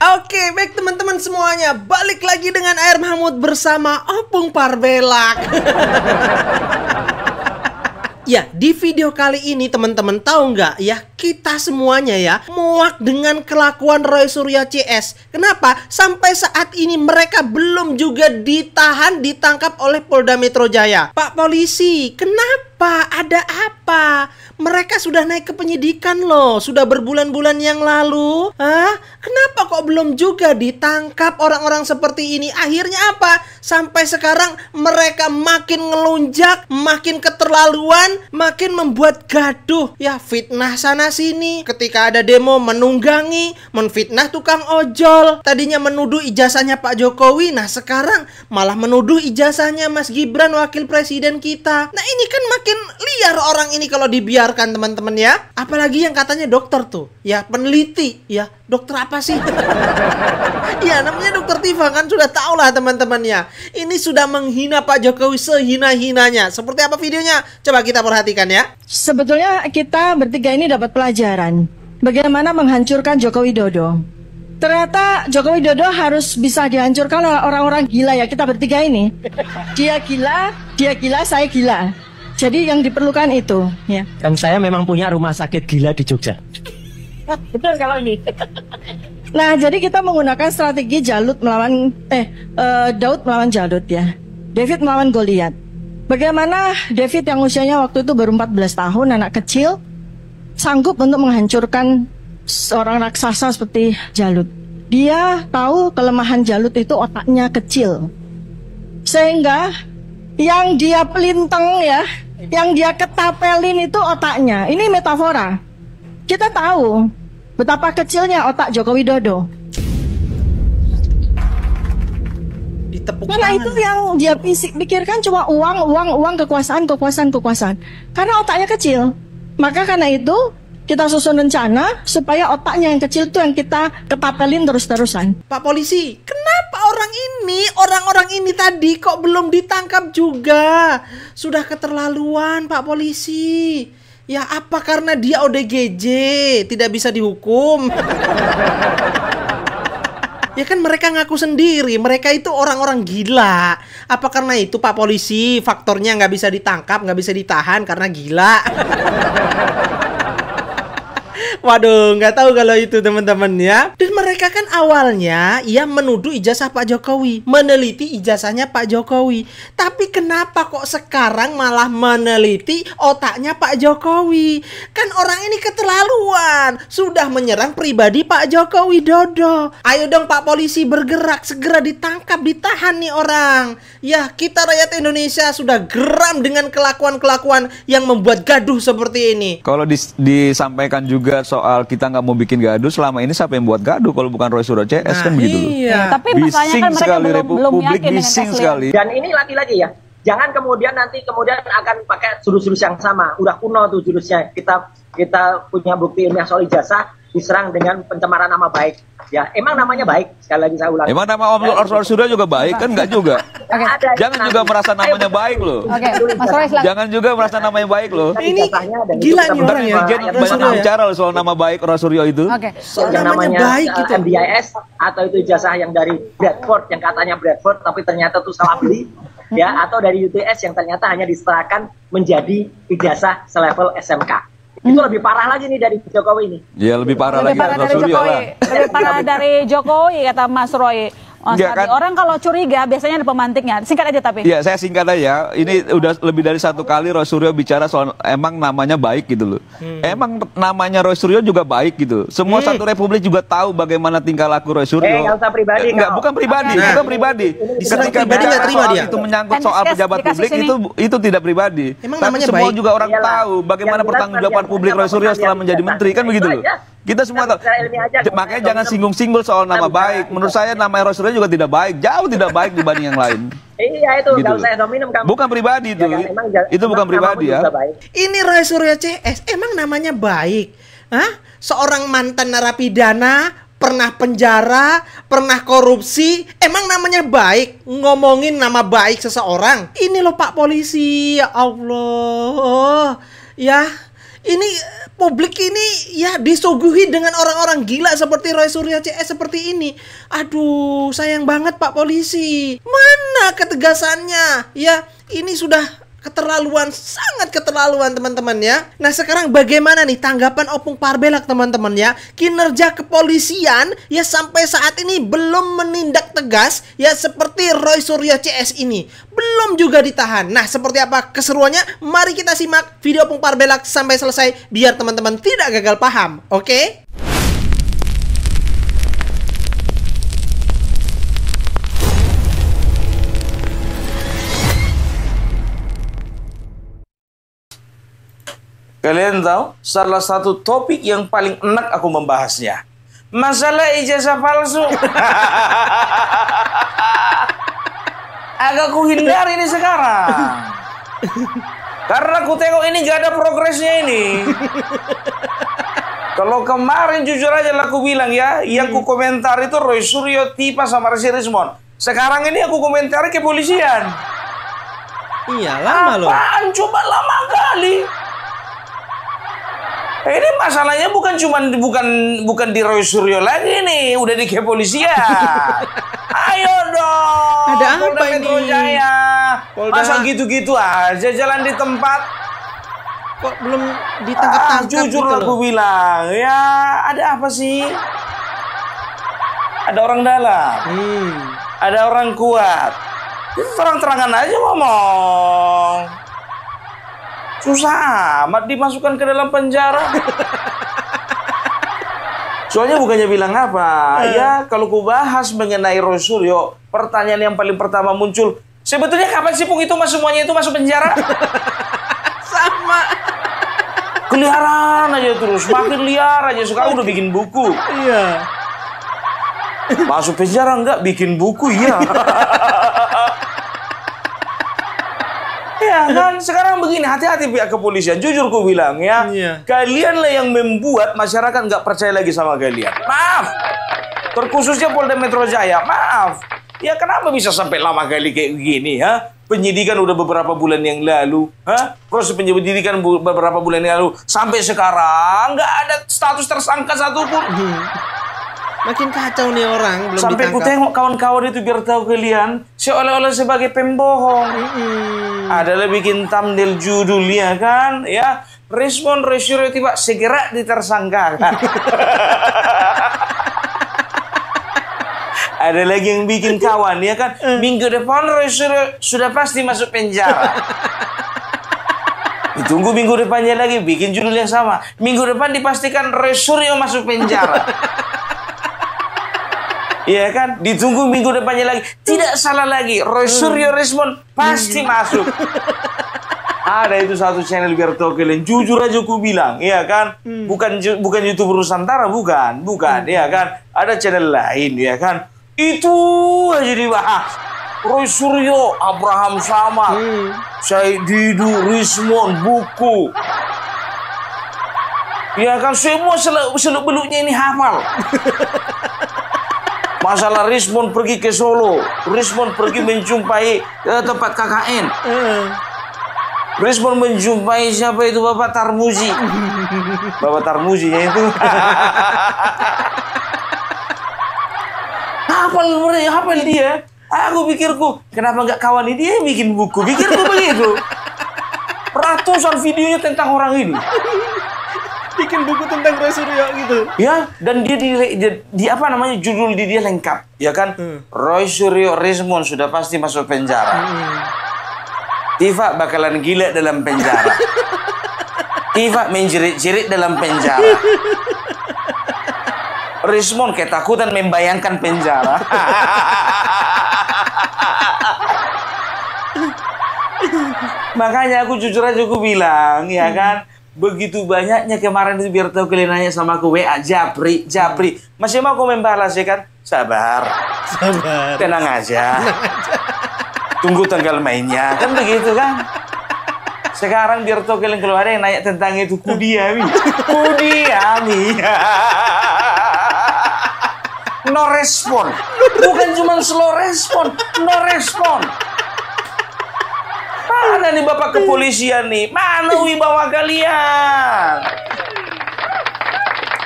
Oke, baik teman-teman semuanya, balik lagi dengan Air Mahmud bersama Opung Parbelak. Ya, di video kali ini teman-teman tahu nggak ya, kita semuanya ya muak dengan kelakuan Roy Suryo CS. Kenapa? Sampai saat ini mereka belum juga ditangkap oleh Polda Metro Jaya. Pak Polisi, kenapa? Ada apa? Mereka sudah naik ke penyidikan loh, sudah berbulan-bulan yang lalu. Hah? Kenapa kok belum juga ditangkap orang-orang seperti ini? Akhirnya apa? Sampai sekarang mereka makin ngelunjak, makin keterlaluan, makin membuat gaduh. Ya, fitnah sana sini. Ketika ada demo menunggangi, menfitnah tukang ojol. Tadinya menuduh ijazahnya Pak Jokowi, nah sekarang malah menuduh ijazahnya Mas Gibran, wakil presiden kita. Nah ini kan makin liar orang ini kalau dibiarkan teman-teman ya. Apalagi yang katanya dokter tuh, ya peneliti, ya dokter apa sih? Ya namanya dokter Tifa kan, sudah tau lah teman-teman ya. Ini sudah menghina Pak Jokowi sehina-hinanya. Seperti apa videonya? Coba kita perhatikan ya. Sebetulnya kita bertiga ini dapat pelajaran bagaimana menghancurkan Joko Widodo. Ternyata Joko Widodo harus bisa dihancurkan oleh orang-orang gila ya, kita bertiga ini. Dia gila, saya gila. Jadi yang diperlukan itu ya. Dan saya memang punya rumah sakit gila di Jogja. Betul kalau ini. Nah, jadi kita menggunakan strategi Daud melawan Jalut ya. David melawan Goliat. Bagaimana David yang usianya waktu itu baru 14 tahun, anak kecil, sanggup untuk menghancurkan seorang raksasa seperti Jalut. Dia tahu kelemahan Jalut itu otaknya kecil. Sehingga yang dia pelinteng ya, yang dia ketapelin itu otaknya. Ini metafora. Kita tahu betapa kecilnya otak Joko Widodo. Karena itu yang dia pikirkan cuma uang, kekuasaan. Karena otaknya kecil. Maka karena itu kita susun rencana supaya otaknya yang kecil itu yang kita ketapelin terus-terusan. Pak Polisi, kenapa orang-orang ini tadi kok belum ditangkap juga? Sudah keterlaluan Pak Polisi. Ya apa karena dia ODGJ tidak bisa dihukum? Ya kan mereka ngaku sendiri, mereka itu orang-orang gila. Apa karena itu Pak Polisi faktornya nggak bisa ditangkap, nggak bisa ditahan karena gila? Waduh, nggak tahu kalau itu teman-teman ya. Dan mereka kan awalnya ya menuduh ijazah Pak Jokowi, meneliti ijazahnya Pak Jokowi. Tapi kenapa kok sekarang malah meneliti otaknya Pak Jokowi? Kan orang ini keterlaluan, sudah menyerang pribadi Pak Jokowi Dodo. Ayo dong Pak Polisi bergerak, segera ditangkap, ditahan nih orang. Ya, kita rakyat Indonesia sudah geram dengan kelakuan-kelakuan yang membuat gaduh seperti ini. Kalau disampaikan juga soal kita nggak mau bikin gaduh, selama ini siapa yang buat gaduh kalau bukan Roy Suryo CS kan begitu loh. Iya. Tapi masalahnya kan mereka belum yakin bising sekali. Dan ini lagi-lagi ya, jangan kemudian akan pakai jurus-jurus yang sama. Udah kuno tuh jurusnya. Kita punya bukti ilmiah soal ijazah diserang dengan pencemaran nama baik. Ya, emang namanya baik. Sekali lagi saya ulang. Emang nama Roy Suryo juga baik kan? Enggak juga. Jangan juga merasa namanya baik loh. Jangan juga merasa namanya baik loh. Ini gila nih orang ya. Banyak bicara loh soal nama baik Roy Suryo itu. Yang namanya baik gitu. MBIS atau itu ijazah yang dari Bradford yang katanya Bradford tapi ternyata tuh salah beli. Ya, atau dari UTS yang ternyata hanya diserahkan menjadi ijazah selevel SMK. Itu lebih parah lagi nih dari Jokowi ini. Ya lebih parah lagi dari Jokowi. Lebih parah dari Jokowi kata Mas Roy. Kan? Orang kalau curiga biasanya ada pemantiknya. Singkat aja tapi. Iya, saya singkat aja. Ini udah lebih dari satu kali Roy Suryo bicara soal emang namanya baik gitu loh. Emang namanya Roy Suryo juga baik gitu. Semua satu republik juga tahu bagaimana tingkah laku Roy Suryo. Nggak usah pribadi. Enggak, bukan pribadi, bukan pribadi. Ketika bicara soal itu menyangkut soal pejabat publik itu tidak pribadi. Tapi semua juga orang tahu bagaimana pertanggungjawaban publik Roy Suryo setelah menjadi menteri kan begitu loh. Kita semua tahu. Makanya jangan singgung-singgung soal nama baik. Menurut saya nama Roy Suryo juga tidak baik, jauh tidak baik dibanding yang lain. Iya itu, gitu. Gak usah minum kamu. Bukan pribadi itu, ya, kan? Itu bukan pribadi ya. Ini Roy Suryo CS, emang namanya baik? Hah? Seorang mantan narapidana, pernah penjara, pernah korupsi, emang namanya baik? Ngomongin nama baik seseorang? Ini loh Pak Polisi, ya Allah, ya. Ini publik ini ya disuguhi dengan orang-orang gila seperti Roy Suryo CS seperti ini. Aduh, sayang banget Pak Polisi. Mana ketegasannya? Ya, ini sudah keterlaluan, sangat keterlaluan teman-teman ya. Nah sekarang bagaimana nih tanggapan Opung Parbelak teman-teman ya? Kinerja kepolisian ya sampai saat ini belum menindak tegas ya seperti Roy Suryo CS ini. Belum juga ditahan. Nah seperti apa keseruannya? Mari kita simak video Opung Parbelak sampai selesai biar teman-teman tidak gagal paham. Oke? Kalian tahu, salah satu topik yang paling enak aku membahasnya. Masalah ijazah palsu. Agak ku hindari ini sekarang. Karena ku tengok ini gak ada progresnya ini. Kalau kemarin jujur aja lah aku bilang ya, yang ku komentar itu Roy Suryo, Tipa sama Resi Rismon. Sekarang ini aku komentari kepolisian. Iya, lama loh. Apaan coba lama kali. Ini masalahnya bukan di Roy Suryo lagi nih, udah di kepolisian. Ayo dong. Ada apa Polda ini? Metro Jaya. Masa gitu-gitu aja jalan di tempat? Kok belum ditangkap-tangkap jujur gitu aku loh. bilang, ya ada apa sih? Ada orang dalam. Ada orang kuat. Itu terang-terangan aja ngomong. Susah amat dimasukkan ke dalam penjara. Soalnya bukannya bilang apa. Ya kalau ku bahas mengenai Roy Suryo, pertanyaan yang paling pertama muncul, sebetulnya kapan sih Pung itu semuanya itu masuk penjara? Sama. Keliaran aja terus, makin liar aja. Sekarang udah bikin buku. Iya. Masuk penjara enggak, bikin buku ya. Ya kan, sekarang begini, hati-hati pihak kepolisian. Jujur ku bilang ya, kalianlah yang membuat masyarakat nggak percaya lagi sama kalian. Maaf, terkhususnya Polda Metro Jaya. Maaf, ya kenapa bisa sampai lama kali kayak begini? Ha? Penyidikan udah beberapa bulan yang lalu, proses penyidikan beberapa bulan yang lalu, sampai sekarang nggak ada status tersangka satupun. Makin kacau nih orang, belum sampai ditangkap. ku tengok kawan-kawan itu biar tahu kalian, seolah-olah sebagai pembohong. Adalah bikin thumbnail judul ya kan, ya respon Roy Suryo tiba segera ditersangkakan. Ada lagi yang bikin kawan ya kan, minggu depan Roy Suryo sudah pasti masuk penjara. Ditunggu minggu depannya lagi bikin judul yang sama, minggu depan dipastikan Roy Suryo masuk penjara. Iya kan, ditunggu minggu depannya lagi, tidak salah lagi, Roy Suryo respon pasti masuk. Ada itu satu channel biar tahu kalian, jujur aja ku bilang, iya kan, bukan YouTuber Nusantara, bukan, iya kan, ada channel lain, ya kan, itu aja dibahas. Roy Suryo, Abraham Samad, Syed Didu, Rismon, buku. Ya kan, semua seluk-beluknya ini hafal. Masalah Rismon pergi ke Solo, Rismon pergi menjumpai tempat KKN. Rismon menjumpai siapa itu, Bapak Tarmuzi. Bapak Tarmuzinya itu. Hafal dia. Aku pikirku, kenapa nggak kawan ini dia yang bikin buku? Pikirku begitu. Ratusan videonya tentang orang ini. Bikin buku tentang Roy Suryo gitu. Ya, dan dia di apa namanya, judul dia lengkap, ya kan? Roy Suryo Rismon sudah pasti masuk penjara. Tifa bakalan gila dalam penjara. Tifa menjerit-jerit dalam penjara. Rismon ketakutan membayangkan penjara. Makanya aku jujur aja aku bilang, ya kan? Begitu banyaknya kemarin itu biar tahu kalian nanya sama aku WA Japri. Masih mau aku membalas ya kan? Sabar. Tenang aja. Tunggu tanggal mainnya. Kan begitu kan? Sekarang biar tahu kalian kalau ada yang nanya tentang itu kudiami. No respon. Bukan cuma slow respon, no respon. Mana nih Bapak kepolisian nih? Mana wibawa kalian?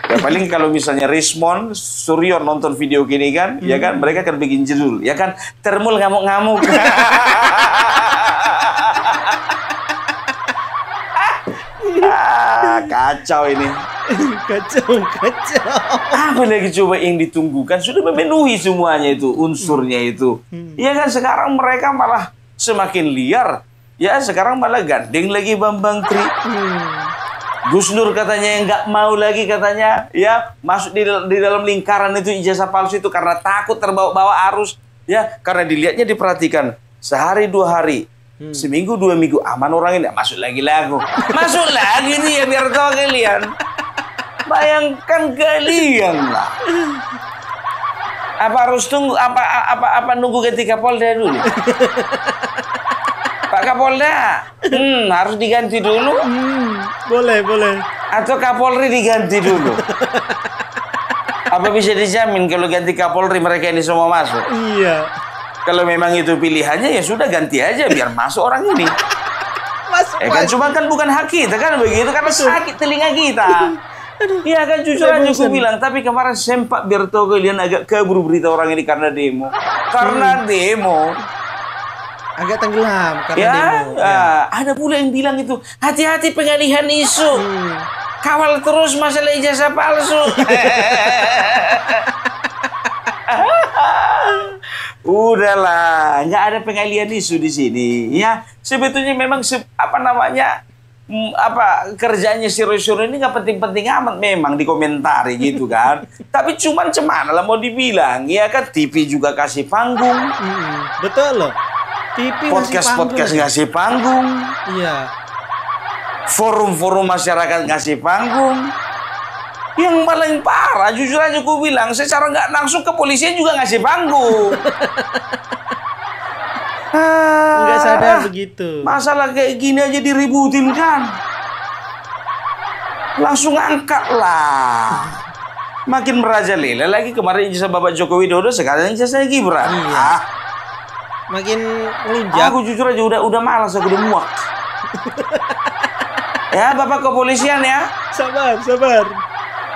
Ya paling kalau misalnya Rismon, Suryo nonton video gini kan, ya kan, mereka akan bikin judul, ya kan, Termul ngamuk-ngamuk. Kacau ini. Kacau. Apa lagi coba yang ditunggukan? Sudah memenuhi semuanya itu, unsurnya itu. Ya kan, sekarang mereka malah semakin liar. Ya, sekarang malah gandeng lagi Bambang Tri. Gus Nur katanya yang nggak mau lagi katanya, ya masuk di dalam lingkaran itu ijazah palsu itu karena takut terbawa-bawa arus, ya karena dilihatnya diperhatikan sehari 2 hari, seminggu 2 minggu aman orang ini masuk lagi masuk lagi nih ya biar tahu kalian, bayangkan kalian lah, apa harus tunggu apa nunggu ganti Kapolda dulu? Pak Kapolda, harus diganti dulu. Boleh. Atau Kapolri diganti dulu. Apa bisa dijamin kalau ganti Kapolri mereka ini semua masuk? Iya. Kalau memang itu pilihannya ya sudah ganti aja biar masuk orang ini. Kan cuma kan bukan hak kita kan begitu karena sakit telinga kita. Iya kan jujur aja aku bilang, tapi kemarin sempat biar tahu kalian agak kabur berita orang ini karena demo. Agak tenggelam karena demo. Ada pula yang bilang itu, hati-hati pengalihan isu. Kawal terus masalah ijazah palsu. Udahlah, nggak ada pengalihan isu di sini. Ya, sebetulnya memang kerjanya si Roy ini nggak penting-penting amat memang dikomentari gitu kan. Tapi cuman cemana lah mau dibilang, ya kan TV juga kasih panggung. Betul loh. TV podcast ngasih panggung. Iya. Forum-forum masyarakat ngasih panggung. Yang paling parah, jujur aja aku bilang, secara nggak langsung kepolisian juga ngasih panggung. Nggak sadar begitu. Masalah kayak gini aja diributin kan. Langsung angkat lah. Makin merajalela lagi kemarin ijazah Bapak Joko Widodo, sekarang ijazah Gibran. Iya. Makin ngelunjak. Aku jujur aja udah malas, aku udah muak. Ya Bapak kepolisian ya. Sabar.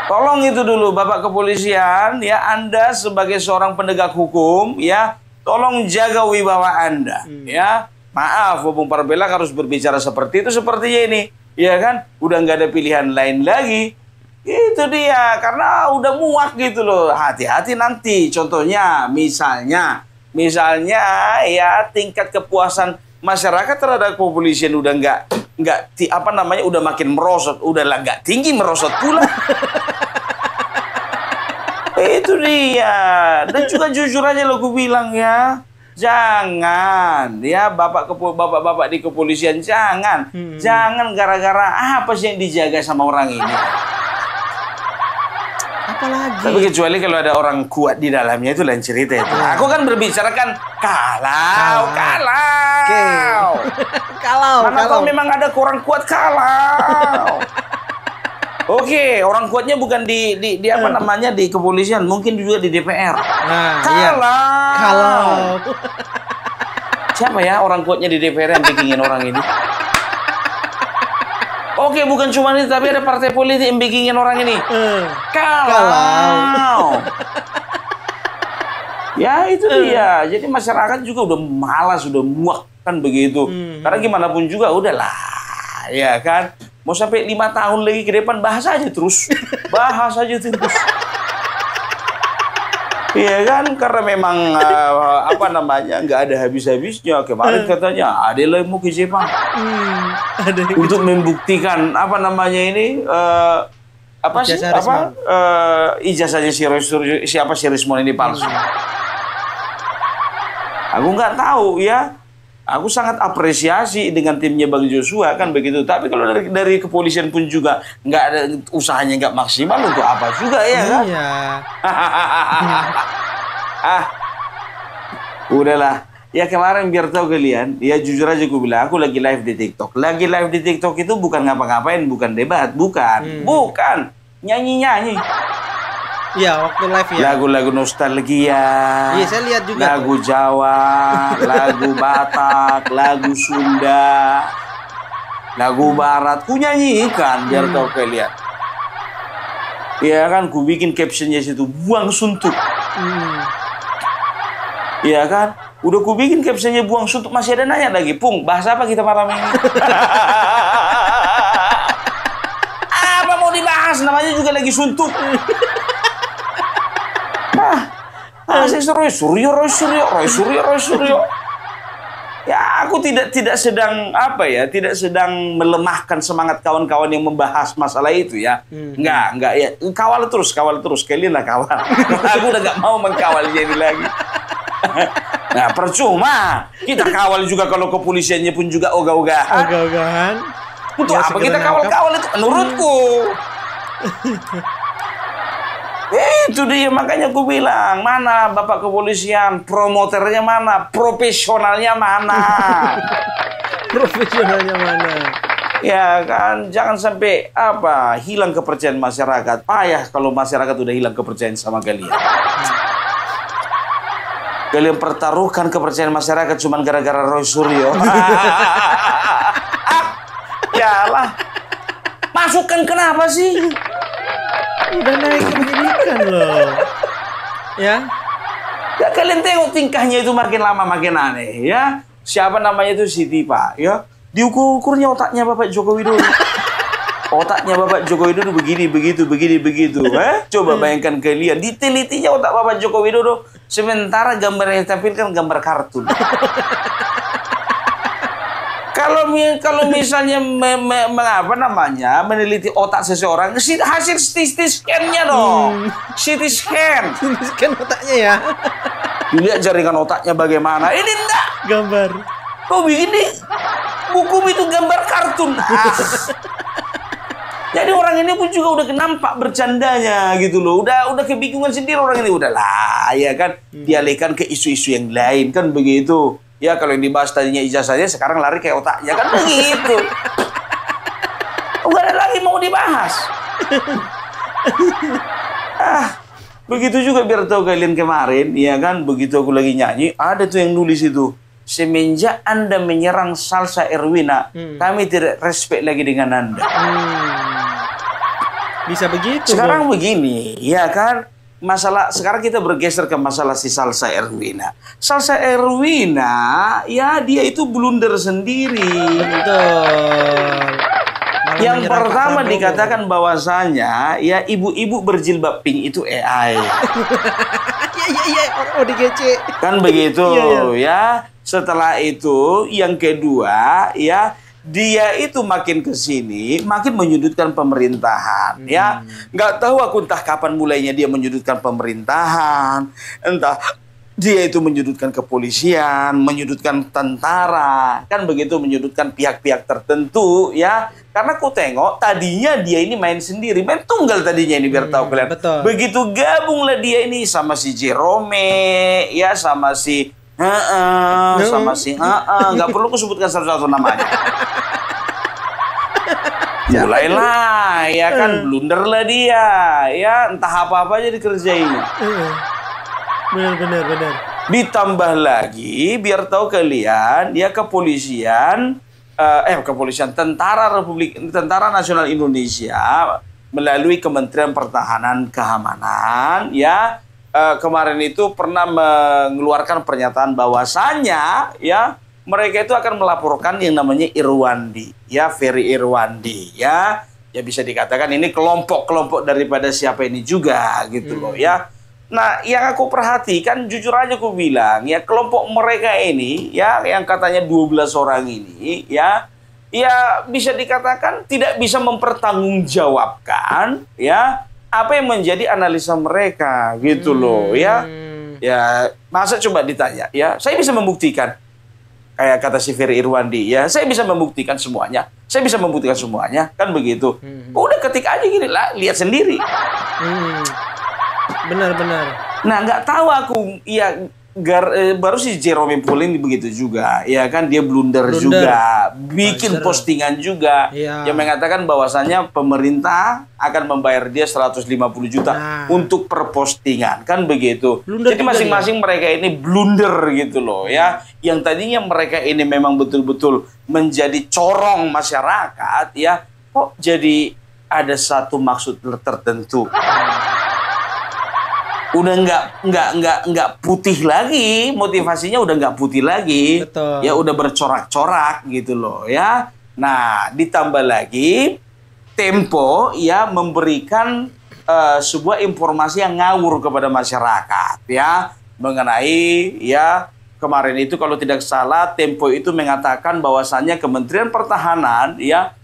Tolong itu dulu Bapak kepolisian ya, Anda sebagai seorang penegak hukum ya, tolong jaga wibawa Anda ya. Maaf, Bung Parbela harus berbicara seperti itu sepertinya ini. Ya kan? Udah nggak ada pilihan lain lagi. Itu dia, karena udah muak gitu loh. Hati-hati nanti. Contohnya misalnya ya tingkat kepuasan masyarakat terhadap kepolisian udah udah makin merosot, udah lah nggak tinggi, merosot pula. Itu dia. Dan juga jujur aja lo gue bilang ya, jangan ya bapak di kepolisian jangan gara-gara apa sih yang dijaga sama orang ini. Apalagi. Tapi kecuali kalau ada orang kuat di dalamnya itu lain cerita itu. Aku kan berbicara kan kalau. Mana tahu memang ada orang kuat kalau. Oke, orang kuatnya bukan di apa namanya di kepolisian, mungkin juga di DPR. Kalau. Siapa ya orang kuatnya di DPR yang bikinin orang ini? Oke, bukan cuma itu, tapi ada partai politik yang bikinin orang ini. Kalau. Ya itu dia. Jadi masyarakat juga udah malas, udah muak kan begitu. Karena gimana pun juga udahlah, ya kan. Mau sampai 5 tahun lagi ke depan bahas aja terus. Iya kan, karena memang nggak ada habis-habisnya. Kemarin katanya ada yang mau ke Jepang untuk membuktikan ijazahnya si Rismon ini palsu. Aku nggak tahu ya. Aku sangat apresiasi dengan timnya Bang Joshua kan begitu. Tapi kalau dari kepolisian pun juga nggak ada usahanya, nggak maksimal, untuk apa juga ya kan? Iya. Udahlah. Ya kemarin biar tahu kalian, ya jujur aja gue bilang, aku lagi live di TikTok. Lagi live di TikTok itu bukan ngapa-ngapain, bukan debat, bukan. Nyanyi-nyanyi. Iya, waktu live ya. Lagu-lagu nostalgia. Iya, saya lihat juga. Lagu Jawa, lagu Batak, lagu Sunda, lagu Barat. Ku nyanyikan biar tahu kalian. Ya kan, ku bikin captionnya situ, buang suntuk. Ya kan, udah ku bikin captionnya buang suntuk, masih ada nanya lagi, Pung, bahas apa kita malam ini? Apa mau dibahas? Namanya juga lagi suntuk. Asik Roy Suryo. Ya, aku tidak sedang tidak sedang melemahkan semangat kawan-kawan yang membahas masalah itu ya. Enggak ya. Kawal terus. Kalian lah kawal. Aku udah gak mau mengkawal jadi lagi. Nah, percuma. Kita kawal juga kalau kepolisiannya pun juga ogah-ogahan. Untuk ya, apa kita kawal-kawal itu menurutku? Itu dia, makanya aku bilang, mana Bapak kepolisian, promoternya mana, profesionalnya mana? Profesionalnya mana? Ya kan, jangan sampai hilang kepercayaan masyarakat. Payah kalau masyarakat udah hilang kepercayaan sama kalian. Kalian pertaruhkan kepercayaan masyarakat cuma gara-gara Roy Suryo. Yalah, masukkan kenapa sih? Udah naik ke penyidikan loh. Ya. Ya kalian tengok tingkahnya itu makin lama makin aneh ya. Siapa namanya itu Siti Pak ya. Diukur-ukurnya otaknya Bapak Joko Widodo. Otaknya Bapak Joko Widodo begini begitu. Coba bayangkan kalian, ditelitinya otak Bapak Joko Widodo, sementara gambar yang ditampilkan gambar kartun. Kalau misalnya meneliti otak seseorang, hasil CT scan-nya dong. CT scan otaknya ya. Dilihat jaringan otaknya bagaimana. Ini enggak. Gambar. Kok begini? Hukum itu gambar kartun. Jadi orang ini pun juga udah nampak bercandanya gitu loh. Udah kebingungan sendiri orang ini. Udahlah ya kan. Dialihkan ke isu-isu yang lain kan begitu. Ya kalau yang dibahas tadinya ijazahnya, sekarang lari kayak otaknya kan begitu. Enggak ada lagi mau dibahas. Begitu juga biar tahu kalian kemarin, ya kan, begitu aku lagi nyanyi, ada tuh yang nulis itu. Semenjak Anda menyerang Salsa Erwina, kami tidak respect lagi dengan Anda. Bisa begitu. Sekarang begini, ya kan? Sekarang kita bergeser ke masalah si Salsa Erwina. Salsa Erwina, ya dia itu blunder sendiri. Betul. Yang pertama dikatakan bahwasanya ya ibu-ibu berjilbab pink itu AI. Iya, orang ODGC. Kan begitu ya. Setelah itu yang kedua ya, dia itu makin kesini makin menyudutkan pemerintahan ya. Nggak tahu aku entah kapan mulainya dia menyudutkan pemerintahan, entah dia itu menyudutkan kepolisian, menyudutkan tentara, kan begitu, menyudutkan pihak-pihak tertentu ya. Karena aku tengok tadinya dia ini main sendiri, main tunggal tadinya ini biar tahu kalian. Betul. Begitu gabunglah dia ini sama si Jerome ya, sama si nggak perlu aku sebutkan satu-satu namanya. Mulailah ya kan, blunder lah dia ya, entah apa-apa aja dikerjainnya. Benar. Ditambah lagi biar tahu kalian ya, kepolisian Tentara Nasional Indonesia melalui Kementerian Pertahanan Keamanan ya, kemarin itu pernah mengeluarkan pernyataan bahwasanya ya mereka itu akan melaporkan yang namanya Irwandi ya, Ferry Irwandi ya bisa dikatakan ini kelompok daripada siapa ini juga gitu loh ya. Nah, yang aku perhatikan, jujur aja aku bilang, ya kelompok mereka ini, ya yang katanya 12 orang ini, ya bisa dikatakan tidak bisa mempertanggungjawabkan, ya apa yang menjadi analisa mereka, gitu loh, ya. Ya, masa coba ditanya, ya saya bisa membuktikan, kayak kata si Ferry Irwandi, ya saya bisa membuktikan semuanya, kan begitu. Udah ketik aja gini lah, lihat sendiri. Benar. Nah, nggak tahu aku, ya baru si Jerome Pauline begitu juga, ya kan, dia blunder juga, bikin postingan juga yang mengatakan bahwasannya pemerintah akan membayar dia 150 juta untuk per postingan, kan begitu. Jadi masing-masing mereka ini blunder gitu loh ya, yang tadinya mereka ini memang betul-betul menjadi corong masyarakat ya, kok jadi ada satu maksud tertentu. Udah nggak putih lagi, motivasinya udah nggak putih lagi. Betul. Ya udah bercorak-corak gitu loh ya. Nah, ditambah lagi Tempo ya memberikan sebuah informasi yang ngawur kepada masyarakat ya mengenai ya kemarin itu kalau tidak salah Tempo itu mengatakan bahwasannya Kementerian Pertahanan ya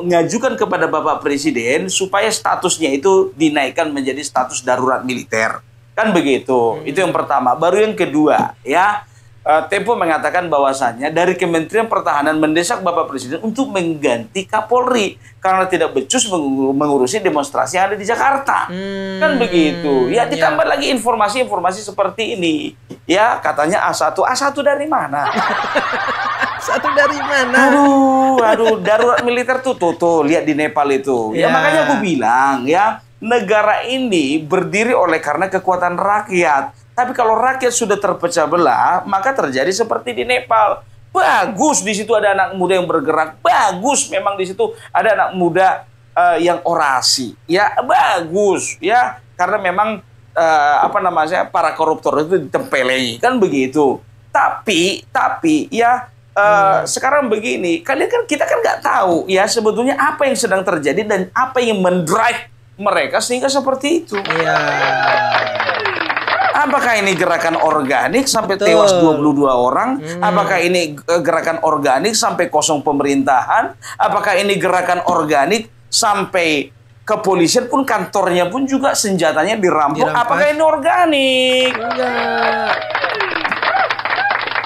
mengajukan kepada Bapak Presiden supaya statusnya itu dinaikkan menjadi status darurat militer. Kan begitu. Itu yang pertama. Baru yang kedua ya Tempo mengatakan bahwasannya dari Kementerian Pertahanan mendesak Bapak Presiden untuk mengganti Kapolri karena tidak becus mengurusi demonstrasi yang ada di Jakarta. Kan begitu. Ya ditambah lagi informasi-informasi seperti ini. Ya katanya A1 dari mana? Satu dari mana? Aduh, darurat militer tuh, lihat di Nepal itu. Ya makanya aku bilang ya, negara ini berdiri oleh karena kekuatan rakyat. Tapi kalau rakyat sudah terpecah belah, maka terjadi seperti di Nepal. Bagus di situ ada anak muda yang bergerak. Bagus memang di situ ada anak muda yang orasi. Ya bagus ya karena memang para koruptor itu ditempeleng kan begitu. Tapi ya sekarang begini, kita kan nggak tahu ya sebetulnya apa yang sedang terjadi dan apa yang mendrive mereka sehingga seperti itu. Iya. Apakah ini gerakan organik sampai tewas 22 orang? Apakah ini gerakan organik sampai kosong pemerintahan? Apakah ini gerakan organik sampai kepolisian pun kantornya pun juga senjatanya dirampok? Apakah ini organik? Enggak.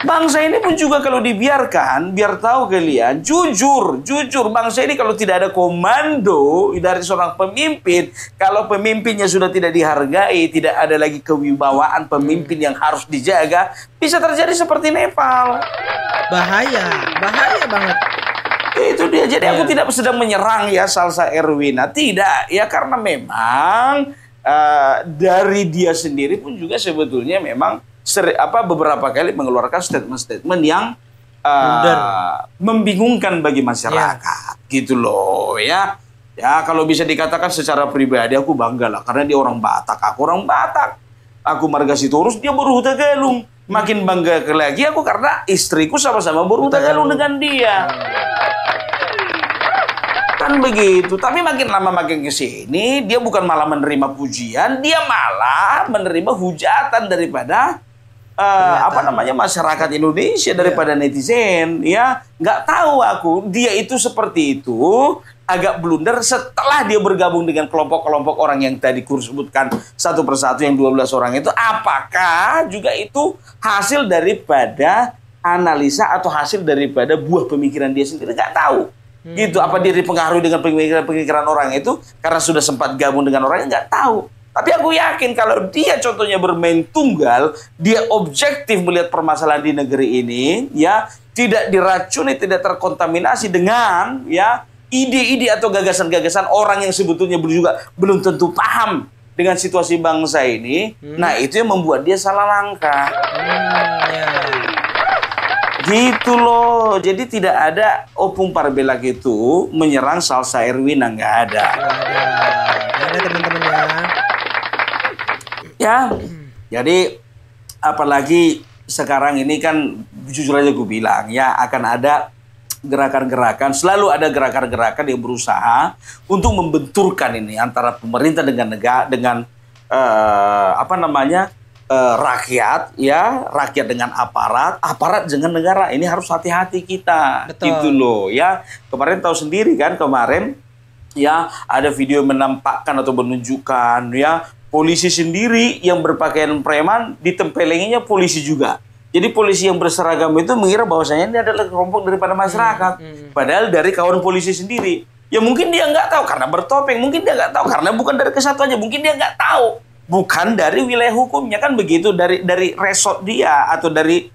Bangsa ini pun juga kalau dibiarkan, biar tahu kalian, jujur bangsa ini kalau tidak ada komando dari seorang pemimpin, kalau pemimpinnya sudah tidak dihargai, tidak ada lagi kewibawaan pemimpin yang harus dijaga, bisa terjadi seperti Nepal. Bahaya banget. Itu dia. Jadi aku tidak sedang menyerang ya Salsa Erwina, tidak ya karena memang dari dia sendiri pun juga sebetulnya memang beberapa kali mengeluarkan statement-statement yang membingungkan bagi masyarakat, gitu loh ya. Ya kalau bisa dikatakan secara pribadi aku bangga lah karena dia orang Batak, aku orang Batak, aku Marga Sitorus, dia Boruhuta Galung. Makin bangga lagi aku karena istriku sama-sama Boruhuta Galung dengan dia. Kan begitu. Tapi makin lama makin kesini dia bukan malah menerima pujian, dia malah menerima hujatan daripada masyarakat Indonesia, daripada netizen ya. Nggak tahu aku dia itu seperti itu agak blunder setelah dia bergabung dengan kelompok-kelompok orang yang tadi sebutkan satu persatu yang 12 orang itu. Apakah juga itu hasil daripada analisa atau hasil daripada buah pemikiran dia sendiri? Nggak tahu. Gitu, apa dia dipengaruhi dengan pemikiran orang itu karena sudah sempat gabung dengan orang yang nggak tahu. Tapi aku yakin kalau dia contohnya bermain tunggal, dia objektif melihat permasalahan di negeri ini, ya tidak diracuni, tidak terkontaminasi dengan ya ide-ide atau gagasan-gagasan orang yang sebetulnya juga belum tentu paham dengan situasi bangsa ini. Nah itu yang membuat dia salah langkah. Gitu loh. Jadi tidak ada Opung Parbelak itu menyerang Salsa Erwina, nggak ada. Nggak ada teman-teman ya. Ya, jadi apalagi sekarang ini kan jujur aja gue bilang ya akan ada gerakan-gerakan, selalu ada gerakan-gerakan yang berusaha untuk membenturkan ini antara pemerintah dengan negara, dengan rakyat ya, rakyat dengan aparat dengan negara. Ini harus hati-hati kita. Betul. Gitu loh ya. Kemarin tahu sendiri kan ya ada video menampakkan atau menunjukkan ya polisi sendiri yang berpakaian preman ditempelenginya polisi juga. Jadi polisi yang berseragam itu mengira bahwasanya ini adalah kelompok daripada masyarakat. Padahal dari kawan polisi sendiri. Ya mungkin dia nggak tahu karena bertopeng, mungkin dia nggak tahu karena bukan dari kesatuannya, mungkin dia nggak tahu bukan dari wilayah hukumnya, kan begitu, dari resort dia atau dari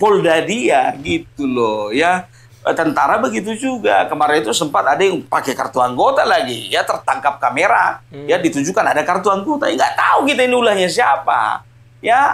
Polda dia gitu loh ya. Tentara begitu juga. Kemarin itu sempat ada yang pakai kartu anggota lagi ya, tertangkap kamera ya, ditujukan ada kartu anggota. Ya, nggak tahu kita ini ulahnya siapa ya.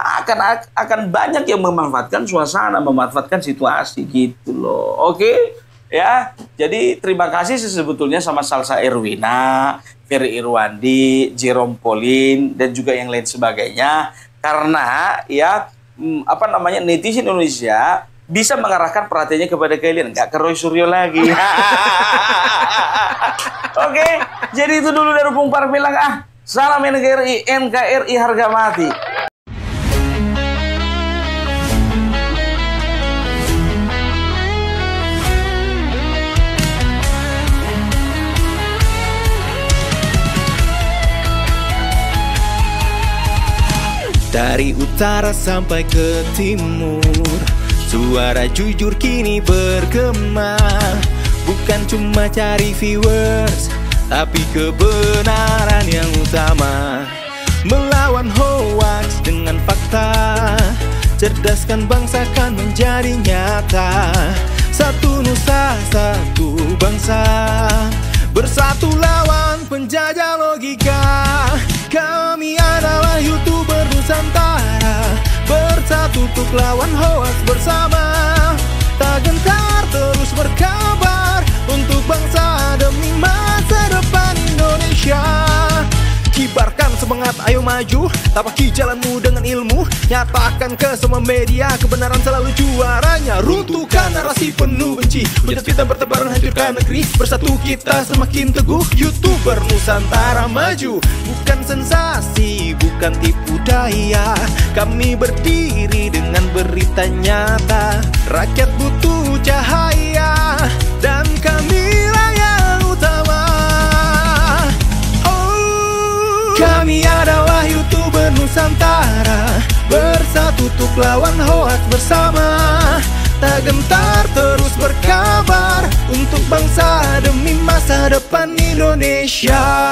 Akan banyak yang memanfaatkan suasana, memanfaatkan situasi gitu loh. Oke. Ya, jadi terima kasih sebetulnya sama Salsa Erwina, Ferry Irwandi, Jerome Pauline, dan juga yang lain sebagainya. Karena ya netizen Indonesia bisa mengarahkan perhatiannya kepada kalian, nggak ke Roy Suryo lagi. Oke, jadi itu dulu dari Bung Par bilang salam NKRI harga mati. Dari utara sampai ke timur, suara jujur kini bergema. Bukan cuma cari viewers, tapi kebenaran yang utama. Melawan hoax dengan fakta, cerdaskan bangsa kan menjadi nyata. Satu nusa, satu bangsa, bersatu lawan penjajah logika. Kami adalah YouTuber Nusantara, bersatu untuk lawan hoax bersama. Tak gentar terus berkabar untuk bangsa demi masa depan Indonesia. Kibarkan semangat, ayo maju, tapaki jalanmu dengan ilmu. Nyatakan ke semua media, kebenaran selalu juaranya. Runtuhkan narasi penuh benci, hujat fitnah bertebaran hancurkan negeri. Bersatu kita semakin teguh, YouTuber Nusantara maju. Bukan sensasi, bukan tipu daya, kami berdiri dengan berita nyata. Rakyat butuh cahaya, dan kamilah yang utama. Kami adalah YouTuber Nusantara, bersatu untuk lawan hoax bersama. Tak gentar terus berkabar untuk bangsa demi masa depan Indonesia.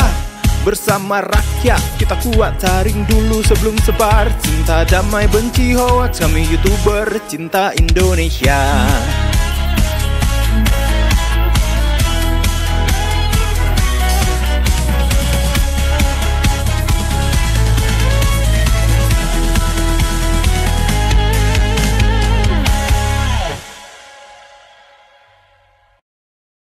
Bersama rakyat kita kuat, saring dulu sebelum sebar. Cinta damai benci hoax, kami YouTuber cinta Indonesia.